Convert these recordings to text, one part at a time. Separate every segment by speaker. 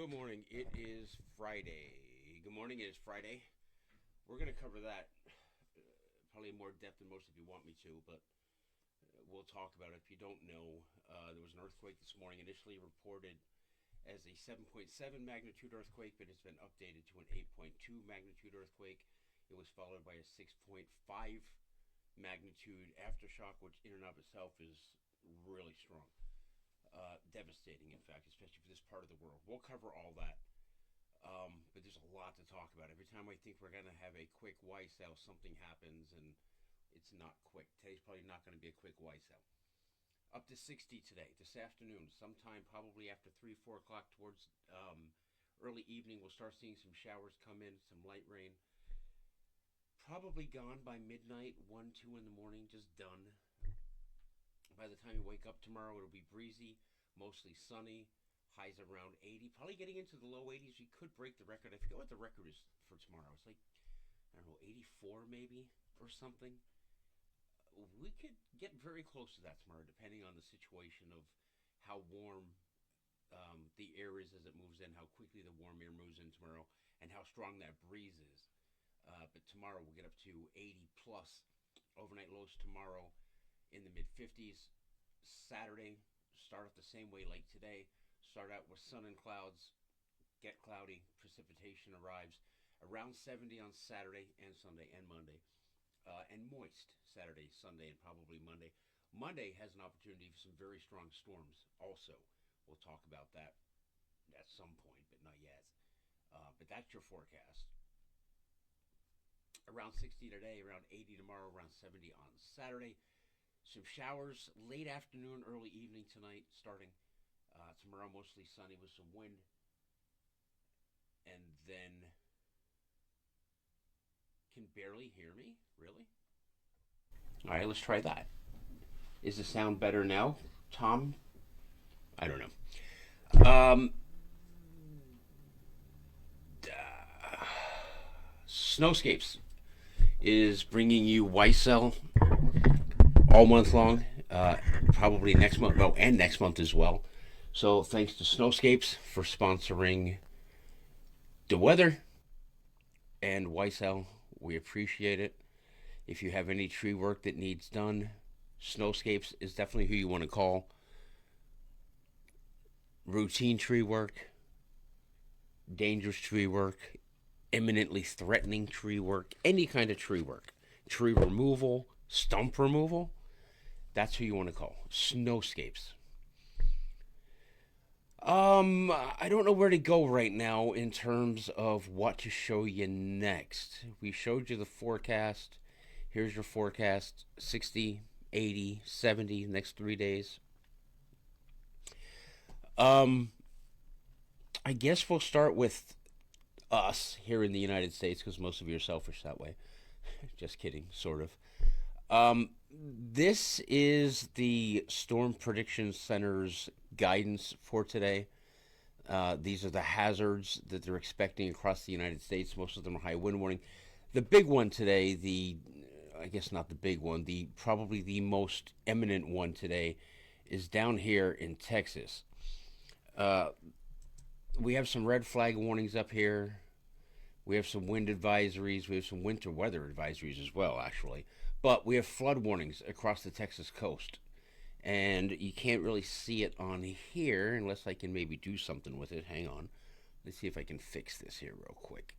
Speaker 1: Good morning. It is Friday. Good morning. It is Friday. We're going to cover that probably in more depth than most of you want me to, but we'll talk about it. If you don't know, there was an earthquake this morning, initially reported as a 7.7 magnitude earthquake, but it's been updated to an 8.2 magnitude earthquake. It was followed by a 6.5 magnitude aftershock, which in and of itself is really strong. Devastating, in fact, especially for this part of the world. We'll cover all that. But there's a lot to talk about. Every time I think we're going to have a quick Wycel, something happens, and it's not quick. Today's probably not going to be a quick Wycel. Up to 60 today, this afternoon, sometime probably after 3, 4 o'clock towards early evening, we'll start seeing some showers come in, some light rain. Probably gone by midnight, 1, 2 in the morning, just done. By the time you wake up tomorrow, it'll be breezy, mostly sunny, highs around 80, probably getting into the low 80s. We could break the record. I forget what the record is for tomorrow. It's like, I don't know, 84 maybe or something. We could get very close to that tomorrow, depending on the situation of how warm the air is as it moves in, how quickly the warm air moves in tomorrow, and how strong that breeze is. But tomorrow we'll get up to 80 plus. Overnight lows tomorrow in the mid 50s. Saturday, start off the same way like today. Start out with sun and clouds, get cloudy, precipitation arrives around 70 on Saturday and Sunday and Monday, and moist Saturday, Sunday, and probably Monday. Monday has an opportunity for some very strong storms also. We'll talk about that at some point, but not yet. But that's your forecast. Around 60 today, around 80 tomorrow, around 70 on Saturday. Some showers late afternoon, early evening tonight, starting tomorrow, mostly sunny with some wind. And then, can barely hear me? Really? All right, let's try that. Is the sound better now, Tom? I don't know. Snowscapes is bringing you Wycel all month long, probably next month, oh, and next month as well. So thanks to Snowscapes for sponsoring the weather and Wycel. We appreciate it. If you have any tree work that needs done, Snowscapes is definitely who you want to call. Routine tree work, dangerous tree work, imminently threatening tree work, any kind of tree work, tree removal, stump removal, that's who you want to call. Snowscapes. I don't know where to go right now in terms of what to show you next. We showed you the forecast. Here's your forecast: 60, 80, 70 next 3 days. I guess we'll start with us here in the United States because most of you are selfish that way. Just kidding, sort of. This is the Storm Prediction Center's guidance for today. These are the hazards that they're expecting across the United States. Most of them are high wind warning. The big one today, I guess not the big one, probably the most eminent one today is down here in Texas. We have some red flag warnings up here. We have some wind advisories. We have some winter weather advisories as well, actually. But we have flood warnings across the Texas coast. And you can't really see it on here unless I can maybe do something with it. Hang on. Let's see if I can fix this here real quick.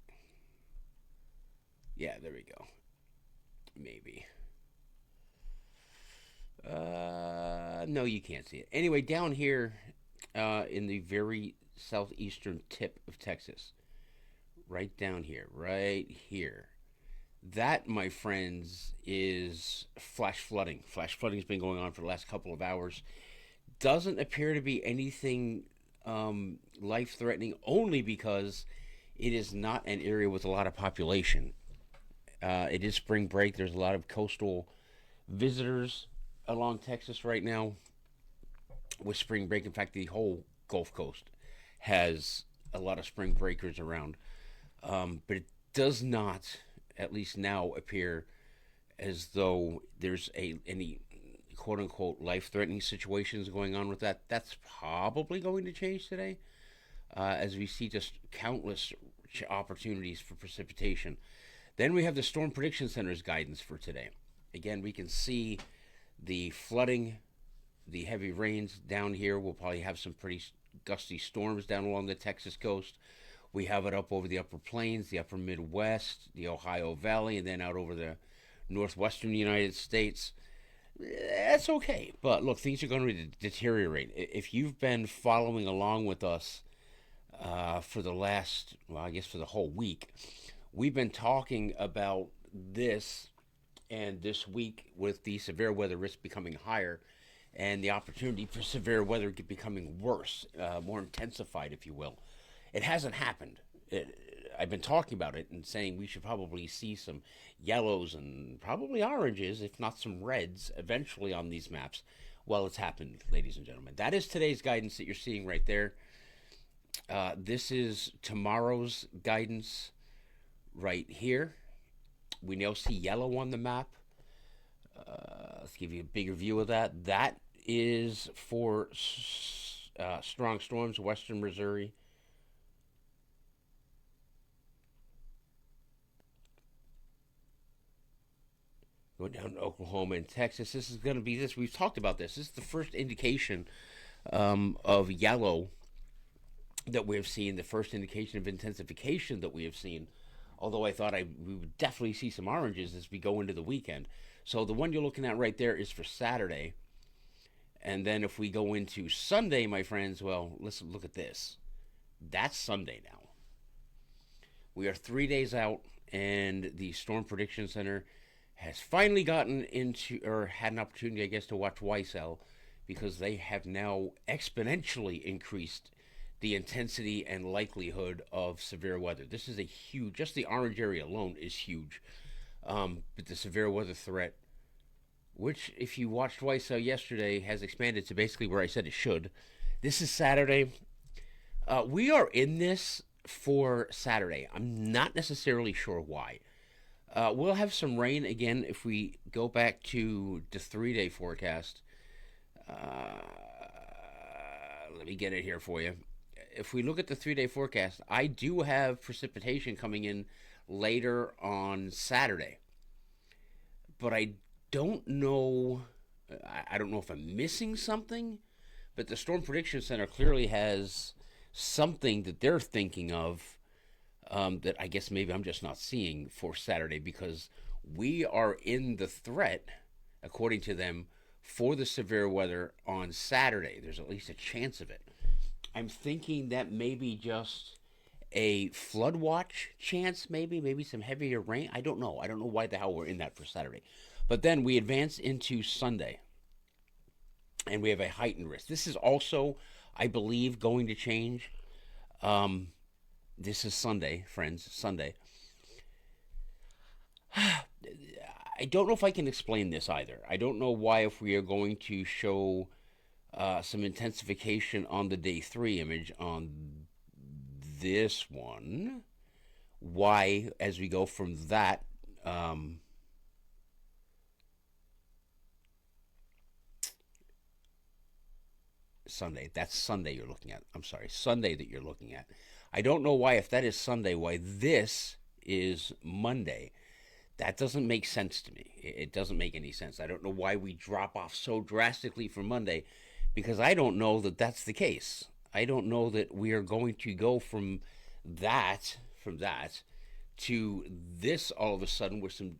Speaker 1: Yeah, there we go. Maybe. No, you can't see it. Anyway, down here in the very southeastern tip of Texas, right down here, right here. That, my friends, is flash flooding. Flash flooding has been going on for the last couple of hours. Doesn't appear to be anything life-threatening, only because it is not an area with a lot of population. It is spring break. There's a lot of coastal visitors along Texas right now with spring break. In fact, the whole Gulf Coast has a lot of spring breakers around. But it does not, at least now, appear as though there's any quote-unquote life-threatening situations going on with that. That's probably going to change today. as we see just countless opportunities for precipitation. Then we have the Storm Prediction Center's guidance for today. Again, we can see the flooding, the heavy rains down here. We'll probably have some pretty gusty storms down along the Texas coast. We have it up over the upper plains, the upper Midwest, the Ohio Valley, and then out over the northwestern United States. That's okay. But look, things are going to deteriorate. If you've been following along with us for the last, well, I guess for the whole week, we've been talking about this, and this week with the severe weather risk becoming higher and the opportunity for severe weather becoming worse, more intensified, if you will. It hasn't happened. I've been talking about it and saying we should probably see some yellows and probably oranges, if not some reds, eventually on these maps. Well, it's happened, ladies and gentlemen. That is today's guidance that you're seeing right there. This is tomorrow's guidance right here. We now see yellow on the map. Let's give you a bigger view of that. That is for strong storms, western Missouri. Going down to Oklahoma and Texas. This is going to be this. We've talked about this. This is the first indication of yellow that we have seen, the first indication of intensification that we have seen. Although I thought we would definitely see some oranges as we go into the weekend. So the one you're looking at right there is for Saturday. And then if we go into Sunday, my friends, well, listen, look at this. That's Sunday now. We are 3 days out, and the Storm Prediction Center has finally gotten into, or had an opportunity, I guess, to watch Wycel, because they have now exponentially increased the intensity and likelihood of severe weather. This is a huge, just the orange area alone is huge. But the severe weather threat, which if you watched Wycel yesterday, has expanded to basically where I said it should. This is Saturday. We are in this for Saturday. I'm not necessarily sure why. We'll have some rain again if we go back to the 3-day forecast. Let me get it here for you. If we look at the 3-day forecast, I do have precipitation coming in later on Saturday. But I don't know. I don't know if I'm missing something. But the Storm Prediction Center clearly has something that they're thinking of that I guess maybe I'm just not seeing for Saturday, because we are in the threat, according to them, for the severe weather on Saturday. There's at least a chance of it. I'm thinking that maybe just a flood watch chance, maybe some heavier rain. I don't know why the hell we're in that for Saturday. But then we advance into Sunday, and we have a heightened risk. This is also, I believe, going to change. This is Sunday, friends, Sunday. I don't know if I can explain this either. I don't know why, if we are going to show some intensification on the day 3 image on this one, why, as we go from that Sunday, that's Sunday you're looking at. I'm sorry, Sunday that you're looking at. I don't know why, if that is Sunday, why this is Monday. That doesn't make sense to me. It doesn't make any sense. I don't know why we drop off so drastically from Monday, because I don't know that that's the case. I don't know that we are going to go from that to this all of a sudden with some,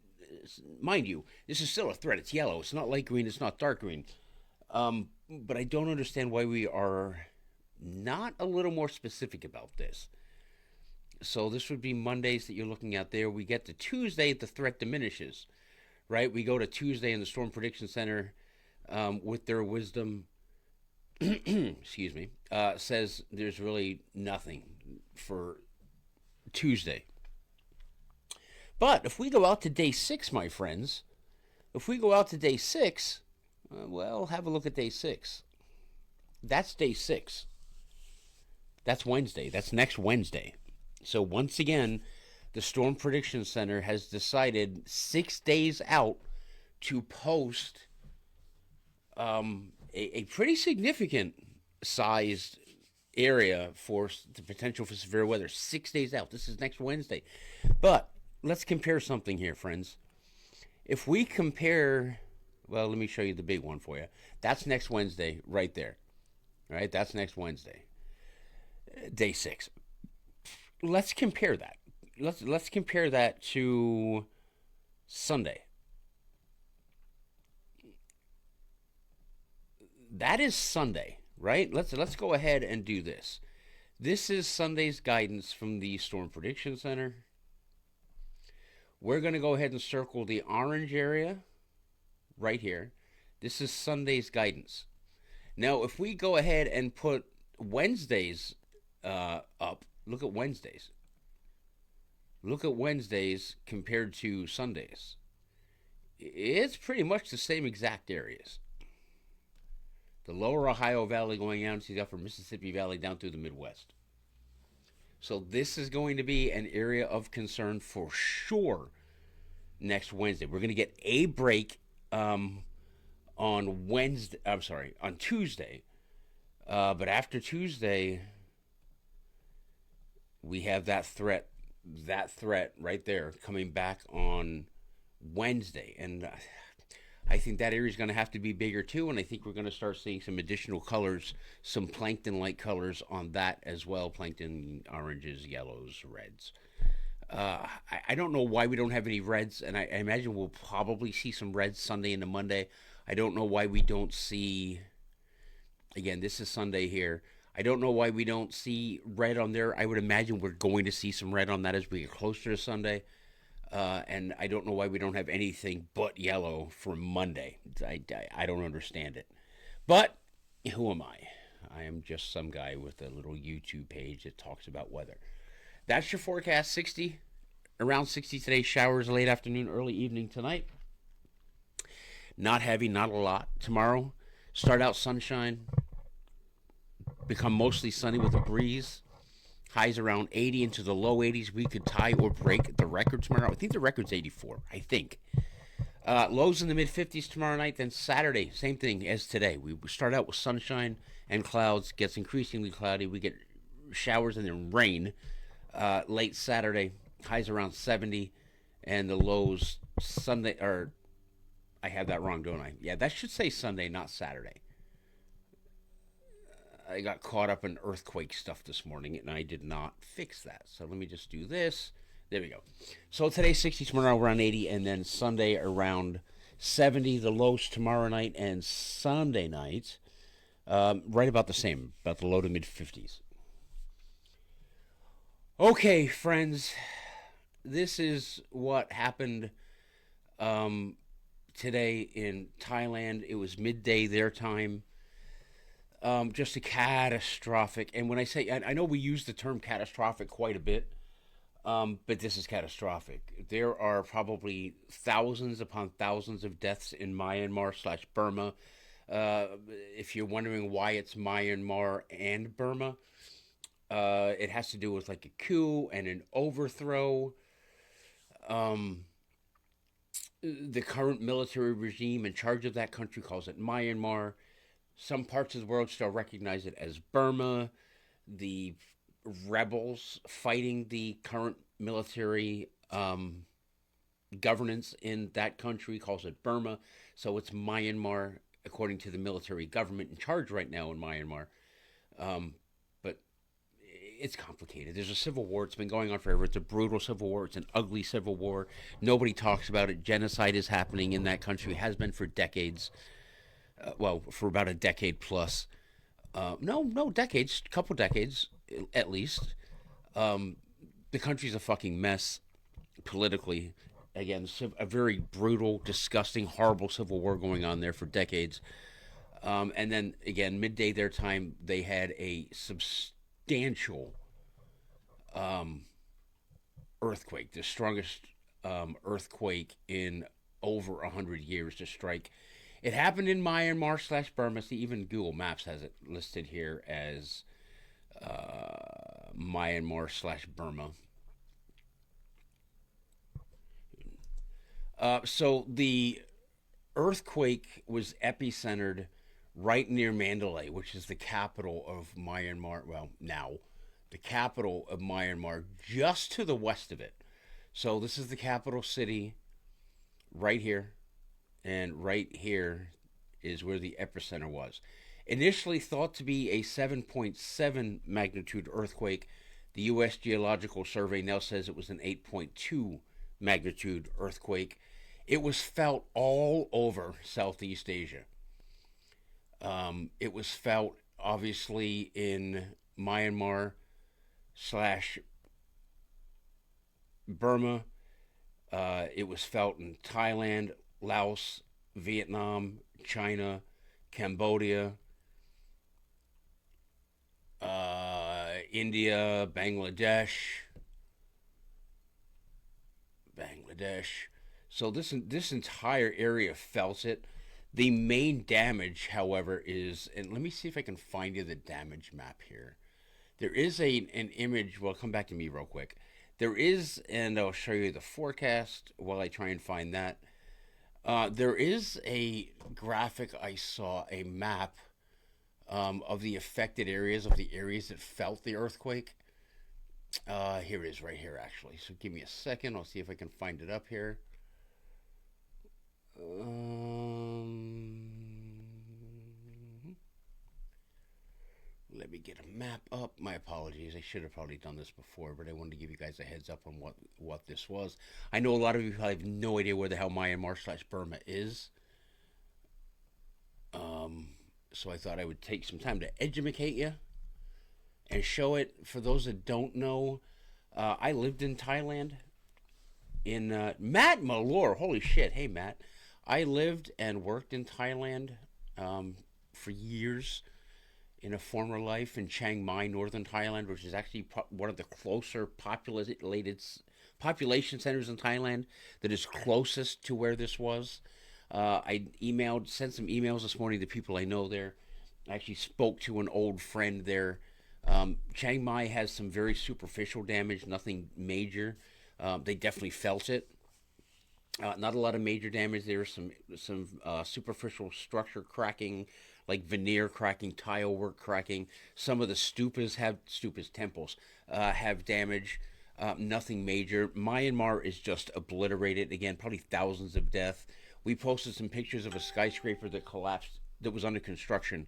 Speaker 1: mind you, this is still a threat. It's yellow. It's not light green. It's not dark green. But I don't understand why we are not a little more specific about this. So this would be Mondays that you're looking at there. We get to Tuesday, the threat diminishes, right? We go to Tuesday, and the Storm Prediction Center, with their wisdom, excuse me, says there's really nothing for Tuesday. But if we go out to day 6, my friends, if we go out to day 6, well, have a look at day 6. That's day 6. That's Wednesday. That's next Wednesday. So once again, the Storm Prediction Center has decided 6 days out to post a pretty significant sized area for the potential for severe weather. 6 days out. This is next Wednesday. But let's compare something here, friends. If we compare, well, let me show you the big one for you. That's next Wednesday, right there. All right, that's next Wednesday, day 6. Let's compare that. Let's compare that to Sunday. That is Sunday, right? Let's go ahead and do this. This is Sunday's guidance from the Storm Prediction Center. We're going to go ahead and circle the orange area right here. This is Sunday's guidance. Now, if we go ahead and put Wednesday's up, look at Wednesday's. Look at Wednesday's compared to Sunday's. It's pretty much the same exact areas. The lower Ohio Valley going out to the upper Mississippi Valley down through the Midwest. So this is going to be an area of concern for sure next Wednesday. We're going to get a break on Wednesday. I'm sorry, on Tuesday. But after Tuesday, we have that threat right there coming back on Wednesday. And I think that area is going to have to be bigger too, and I think we're going to start seeing some additional colors, some plankton-like colors on that as well. Plankton, oranges, yellows, reds. I don't know why we don't have any reds, and I imagine we'll probably see some reds Sunday into Monday. I don't know why we don't see, again, this is Sunday here. I don't know why we don't see red on there. I would imagine we're going to see some red on that as we get closer to Sunday. And I don't know why we don't have anything but yellow for Monday. I don't understand it. But who am I? I am just some guy with a little YouTube page that talks about weather. That's your forecast. 60, around 60 today. Showers late afternoon, early evening tonight. Not heavy, not a lot. Tomorrow, start out sunshine. Become mostly sunny with a breeze. Highs around 80 into the low 80s. We could tie or break the record tomorrow. I think the record's 84. I think. Lows in the mid-50s tomorrow night. Then Saturday, same thing as today. We start out with sunshine and clouds. Gets increasingly cloudy. We get showers and then rain. Late Saturday, highs around 70. And the lows Sunday, or I have that wrong, don't I? Yeah, that should say Sunday, not Saturday. I got caught up in earthquake stuff this morning, and I did not fix that. So let me just do this. There we go. So today, 60, tomorrow around 80, and then Sunday around 70. The lows tomorrow night and Sunday night, right about the same, about the low to mid-50s. Okay, friends, this is what happened today in Thailand. It was midday their time. Just a catastrophic, and when I say, I know we use the term catastrophic quite a bit, but this is catastrophic. There are probably thousands upon thousands of deaths in Myanmar/Burma. If you're wondering why it's Myanmar and Burma, it has to do with like a coup and an overthrow. The current military regime in charge of that country calls it Myanmar. Some parts of the world still recognize it as Burma. The rebels fighting the current military governance in that country calls it Burma. So it's Myanmar, according to the military government in charge right now in Myanmar. But it's complicated. There's a civil war. It's been going on forever. It's a brutal civil war. It's an ugly civil war. Nobody talks about it. Genocide is happening in that country. It has been for decades. For about a decade plus. No decades, couple decades at least. The country's a fucking mess politically. Again, a very brutal, disgusting, horrible civil war going on there for decades. And then, again, midday their time, they had a substantial earthquake, the strongest earthquake in over 100 years to strike. It happened in Myanmar/Burma. See, even Google Maps has it listed here as Myanmar/Burma. So the earthquake was epicentered right near Mandalay, which is the capital of Myanmar. Well, now, the capital of Myanmar, just to the west of it. So this is the capital city right here, and right here is where the epicenter was. Initially thought to be a 7.7 magnitude earthquake, the U.S. Geological Survey now says it was an 8.2 magnitude earthquake. It was felt all over Southeast Asia. It was felt obviously in Myanmar slash Burma. It was felt in Thailand, Laos, Vietnam, China, Cambodia, India, Bangladesh. So this entire area felt it. The main damage, however, is, and let me see if I can find you the damage map here. There is an image. Well, come back to me real quick. There is, and I'll show you the forecast while I try and find that. There is a graphic I saw, a map of the affected areas, of the areas that felt the earthquake. Here it is, right here, actually. So give me a second. I'll see if I can find it up here. Let me get a map up. My apologies. I should have probably done this before, but I wanted to give you guys a heads up on what this was. I know a lot of you have no idea where the hell Myanmar slash Burma is. So I thought I would take some time to educate you and show it. For those that don't know, I lived in Thailand. In Matt Malore, holy shit! Hey Matt, I lived and worked in Thailand for years in a former life in Chiang Mai, northern Thailand, which is actually one of the closer population centers in Thailand that is closest to where this was. I sent some emails this morning to people I know there. I actually spoke to an old friend there. Chiang Mai has some very superficial damage, nothing major. They definitely felt it. Not a lot of major damage. There was some superficial structure cracking, like veneer cracking, tile work cracking. Some of the temples have damage. Nothing major. Myanmar is just obliterated. Again, probably thousands of deaths. We posted some pictures of a skyscraper that collapsed, that was under construction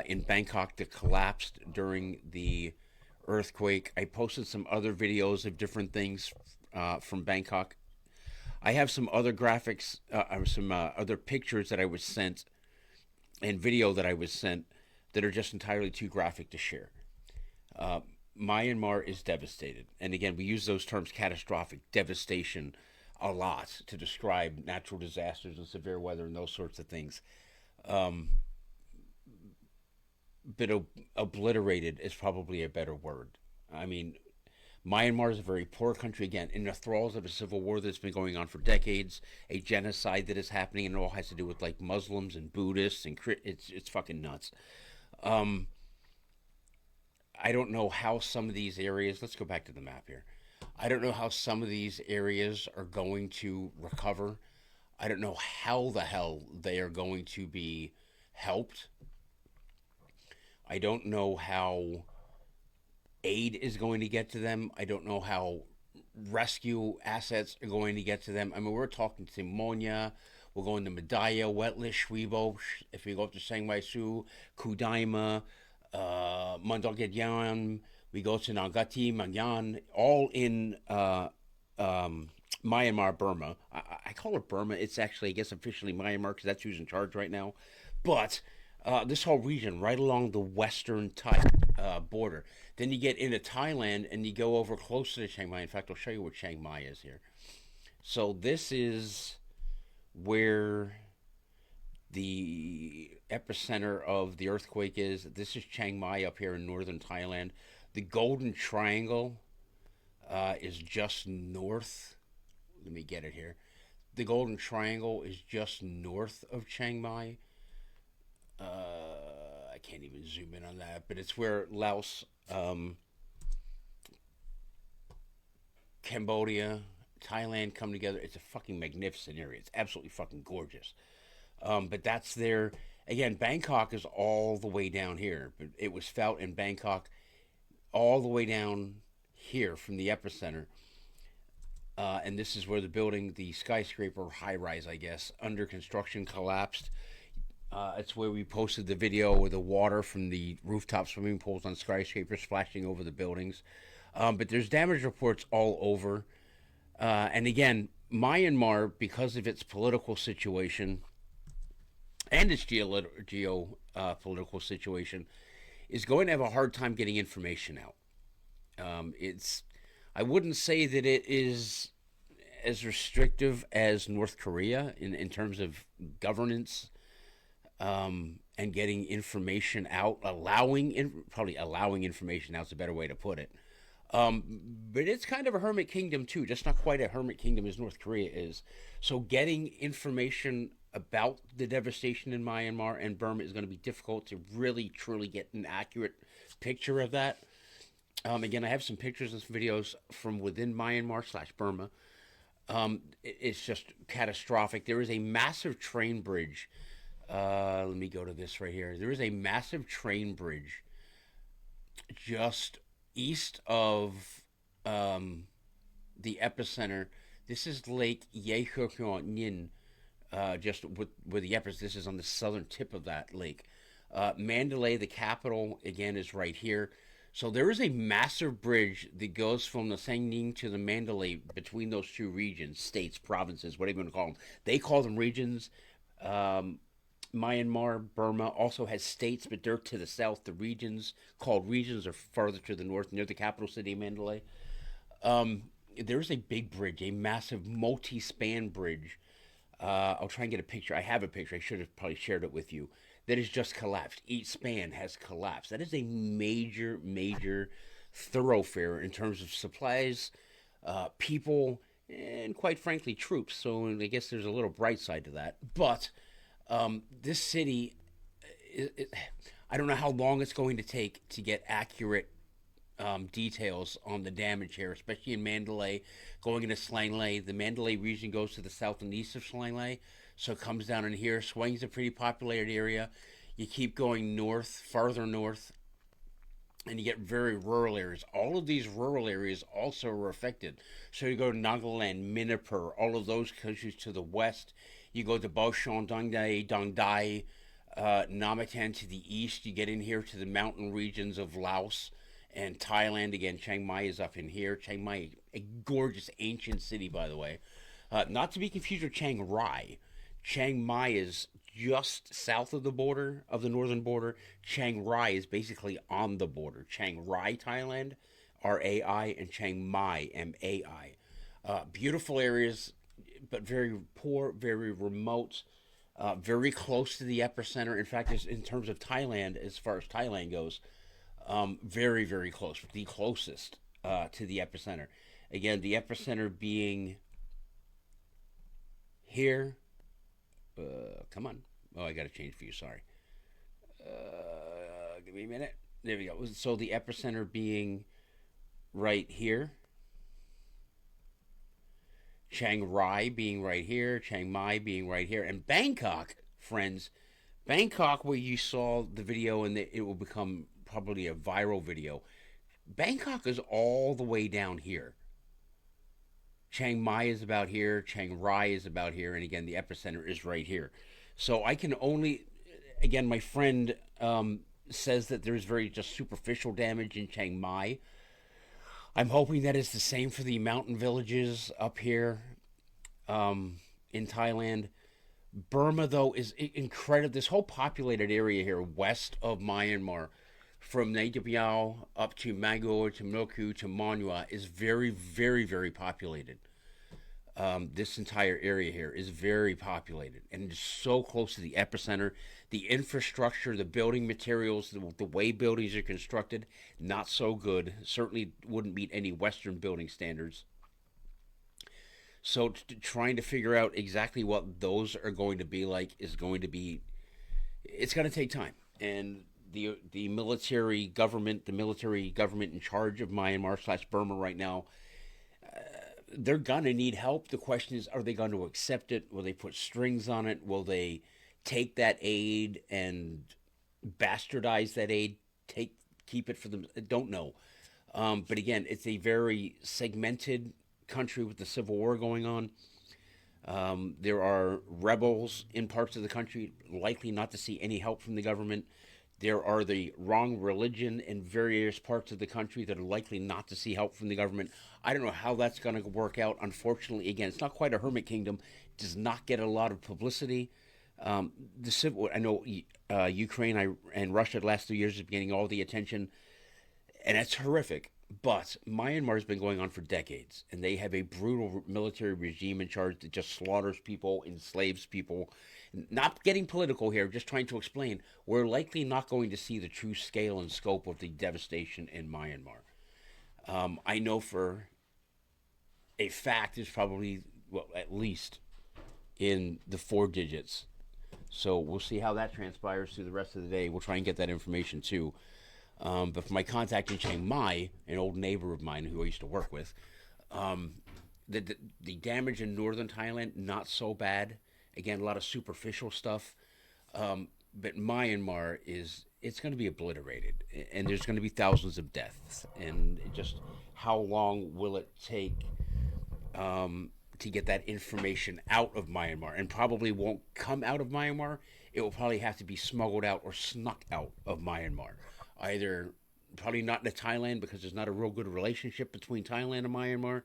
Speaker 1: in Bangkok, that collapsed during the earthquake. I posted some other videos of different things from Bangkok. I have some other graphics, some other pictures that I was sent, and video that I was sent, that are just entirely too graphic to share. Myanmar is devastated. And again, we use those terms, catastrophic, devastation, a lot to describe natural disasters and severe weather and those sorts of things. But obliterated is probably a better word. I mean, Myanmar is a very poor country, again, in the thralls of a civil war that's been going on for decades, a genocide that is happening, and it all has to do with like Muslims and Buddhists, and it's fucking nuts. I don't know how some of these areas, let's go back to the map here. I don't know how some of these areas are going to recover. I don't know how the hell they are going to be helped. I don't know how aid is going to get to them. I don't know how rescue assets are going to get to them. I mean, we're talking to Monya, we're going to Medaya, Wetlish, Shwibo, if we go up to Chiang Mai-su, Kudaima, Mandaluyong, we go to Nangati, Mangyan, all in Myanmar, Burma. I call it Burma. It's actually, I guess, officially Myanmar because that's who's in charge right now. But this whole region, right along the western Thai border. Then you get into Thailand and you go over closer to Chiang Mai. In fact, I'll show you where Chiang Mai is here. So this is where the epicenter of the earthquake is. This is Chiang Mai up here in northern Thailand. The Golden Triangle is just north. Let me get it here. The Golden Triangle is just north of Chiang Mai. I can't even zoom in on that, but it's where Laos, Cambodia, Thailand come together. It's a fucking magnificent area. It's absolutely fucking gorgeous. But that's there. Again, Bangkok is all the way down here, but it was felt in Bangkok all the way down here from the epicenter. And this is where the building, the skyscraper high rise, I guess, under construction collapsed. It's where we posted the video with the water from the rooftop swimming pools on skyscrapers splashing over the buildings. But there's damage reports all over. And again, Myanmar, because of its political situation and its geopolitical situation, is going to have a hard time getting information out. I wouldn't say that it is as restrictive as North Korea in terms of governance, and getting information out, probably allowing information out is a better way to put it. But it's kind of a hermit kingdom too, just not quite a hermit kingdom as North Korea is. So getting information about the devastation in Myanmar and Burma is going to be difficult to really truly get an accurate picture of that. Again, I have some pictures and some videos from within Myanmar/Burma. It's just catastrophic. There is a massive train bridge. Let me go to this right here. There is a massive train bridge just east of the epicenter. This is Lake Yehukuonin, just where the epicenter. This is on the southern tip of that lake. Mandalay, the capital, again, is right here. So there is a massive bridge that goes from the Sangning to the Mandalay between those two regions, states, provinces, whatever you want to call them. They call them regions. Myanmar, Burma also has states, but they're to the south. The regions called regions are farther to the north, near the capital city, Mandalay. There's a big bridge, a massive multi-span bridge. I'll try and get a picture. I have a picture. I should have probably shared it with you. That has just collapsed. Each span has collapsed. That is a major, major thoroughfare in terms of supplies, people, and quite frankly, troops. So I guess there's a little bright side to that. But this city, I don't know how long it's going to take to get accurate details on the damage here, especially in Mandalay, going into Slangley. The Mandalay region goes to the south and east of Slangley, so it comes down in here. Swang's a pretty populated area. You keep going north, farther north, and you get very rural areas. All of these rural areas also are affected. So you go to Nagaland, Manipur, all of those countries to the west. You go to Baoshan, Dongdai, Namatan to the east. You get in here to the mountain regions of Laos and Thailand. Again, Chiang Mai is up in here. Chiang Mai, a gorgeous ancient city, by the way. Not to be confused with Chiang Rai. Chiang Mai is just south of the border, of the northern border. Chiang Rai is basically on the border. Chiang Rai, Thailand, Rai, and Chiang Mai, Mai. Beautiful areas, but very poor, very remote, very close to the epicenter. In fact, in terms of Thailand, as far as Thailand goes, very, very close, the closest to the epicenter. Again, the epicenter being here. Come on. Oh, I got to change view. Sorry. Give me a minute. There we go. So the epicenter being right here. Chiang Rai being right here. Chiang Mai being right here. And Bangkok, friends. Bangkok, where you saw the video and it will become probably a viral video. Bangkok is all the way down here. Chiang Mai is about here, Chiang Rai is about here, and again, the epicenter is right here. So I can only, again, my friend says that there's very just superficial damage in Chiang Mai. I'm hoping that is the same for the mountain villages up here in Thailand. Burma, though, is incredible. This whole populated area here west of Myanmar, from Naypyidaw up to Magor to Milku to Monua, is very, very, very populated. This entire area here is very populated and is so close to the epicenter. The infrastructure, the building materials, the way buildings are constructed, not so good. Certainly wouldn't meet any Western building standards. So trying to figure out exactly what those are going to be like is going to be, it's going to take time. And the military government in charge of Myanmar/Burma right now, they're going to need help. The question is, are they going to accept it? Will they put strings on it? Will they take that aid and bastardize that aid, take keep it for them. Don't know. But again, it's a very segmented country with the civil war going on. There are rebels in parts of the country likely not to see any help from the government. There are the wrong religion in various parts of the country that are likely not to see help from the government. I don't know how that's going to work out. Unfortunately, again, it's not quite a hermit kingdom. It does not get a lot of publicity. The civil, I know Ukraine and Russia the last 2 years is getting all the attention, and that's horrific. But Myanmar has been going on for decades, and they have a brutal military regime in charge that just slaughters people, enslaves people. Not getting political here, just trying to explain. We're likely not going to see the true scale and scope of the devastation in Myanmar. I know for a fact it's probably, well, at least in the 4 digits. So we'll see how that transpires through the rest of the day. We'll try and get that information too. But for my contact in Chiang Mai, an old neighbor of mine who I used to work with, um, the damage in northern Thailand, not so bad. Again, a lot of superficial stuff. But Myanmar it's going to be obliterated. And there's going to be thousands of deaths. And just how long will it take to get that information out of Myanmar? And probably won't come out of Myanmar. It will probably have to be smuggled out or snuck out of Myanmar. Either probably not into Thailand because there's not a real good relationship between Thailand and Myanmar.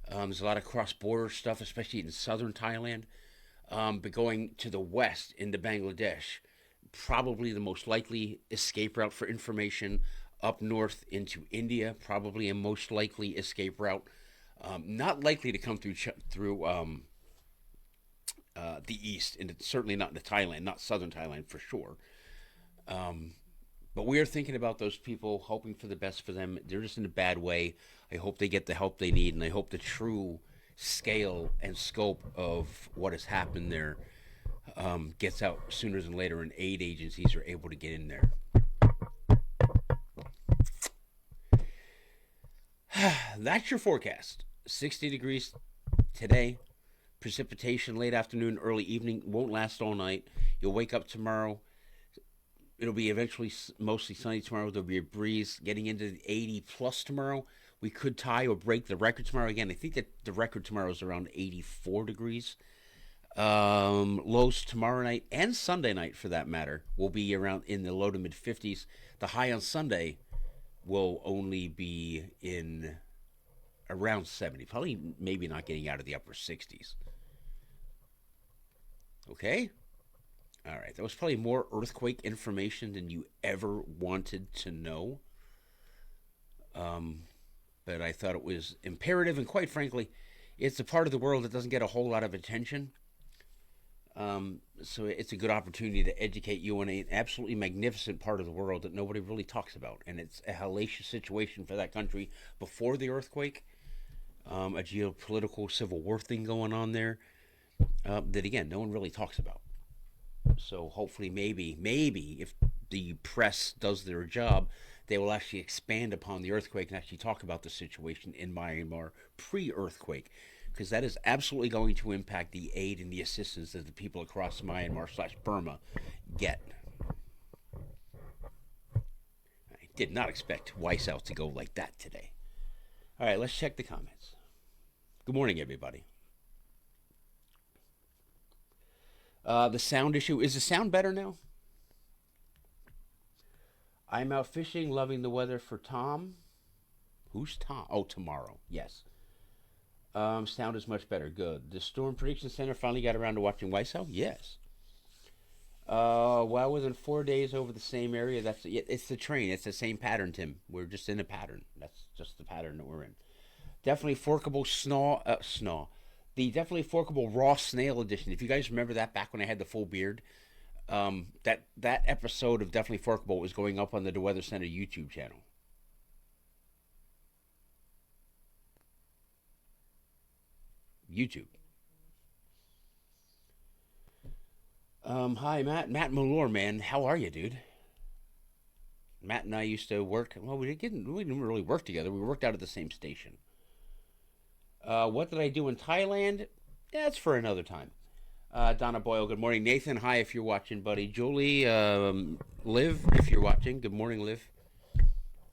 Speaker 1: There's a lot of cross-border stuff, especially in southern Thailand. But going to the west into Bangladesh, probably the most likely escape route for information. Up north into India, probably a most likely escape route. Not likely to come through the east, and it's certainly not into Thailand, not southern Thailand for sure. But we are thinking about those people, hoping for the best for them. They're just in a bad way. I hope they get the help they need, and I hope the true scale and scope of what has happened there gets out sooner than later, and aid agencies are able to get in there. That's your forecast. 60 degrees today. Precipitation late afternoon, early evening. Won't last all night. You'll wake up tomorrow. It'll be eventually mostly sunny tomorrow. There'll be a breeze getting into the 80 plus tomorrow. We could tie or break the record tomorrow. Again, I think that the record tomorrow is around 84 degrees. Lows tomorrow night and Sunday night, for that matter, will be around in the low to mid 50s. The high on Sunday will only be in around 70. Probably maybe not getting out of the upper 60s. Okay? All right, that was probably more earthquake information than you ever wanted to know. But I thought it was imperative, and quite frankly, it's a part of the world that doesn't get a whole lot of attention. So it's a good opportunity to educate you on an absolutely magnificent part of the world that nobody really talks about. And it's a hellacious situation for that country before the earthquake, a geopolitical civil war thing going on there that, again, no one really talks about. So hopefully, maybe if the press does their job, they will actually expand upon the earthquake and actually talk about the situation in Myanmar pre-earthquake, because that is absolutely going to impact the aid and the assistance that the people across Myanmar/Burma get. I did not expect Wycel to go like that today. All right, let's check the comments. Good morning, everybody. The sound issue. Is the sound better now? I'm out fishing, loving the weather for Tom. Who's Tom? Oh, tomorrow. Yes. Sound is much better. Good. The Storm Prediction Center finally got around to watching Wycel? Yes. Well, within 4 days over the same area, it's the train. It's the same pattern, Tim. We're just in a pattern. That's just the pattern that we're in. Definitely forkable snaw. The definitely forkable raw snail edition. If you guys remember that back when I had the full beard, that episode of Definitely Forkable was going up on the Weather Center YouTube channel. YouTube. Hi, Matt. Matt Malore, man. How are you, dude? Matt and I used to work. Well, we didn't really work together. We worked out at the same station. What did I do in Thailand? That's for another time. Donna Boyle, good morning. Nathan, hi if you're watching, buddy. Julie, Liv, if you're watching, good morning, Liv.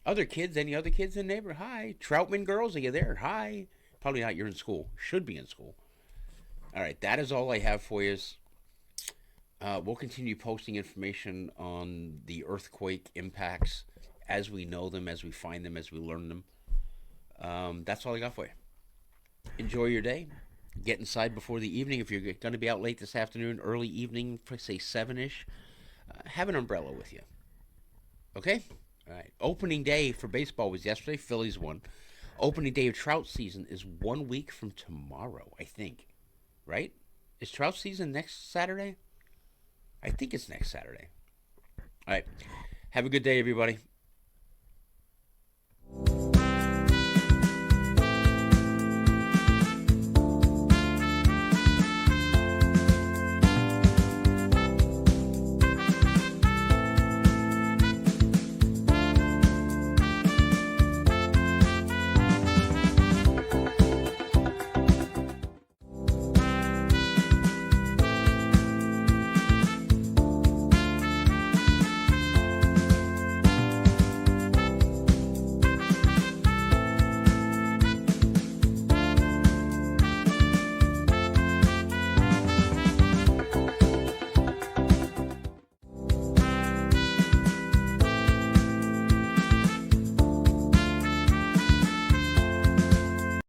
Speaker 1: Other kids, any other kids in the neighborhood? Hi. Troutman girls, are you there? Hi. Probably not, you're in school. Should be in school. All right, that is all I have for you. We'll continue posting information on the earthquake impacts as we know them, as we find them, as we learn them. That's all I got for you. Enjoy your day. Get inside before the evening. If you're going to be out late this afternoon, early evening, say 7 ish, have an umbrella with you. Okay? All right. Opening day for baseball was yesterday. Phillies won. Opening day of trout season is 1 week from tomorrow, I think. Right? Is trout season next Saturday? I think it's next Saturday. All right. Have a good day, everybody.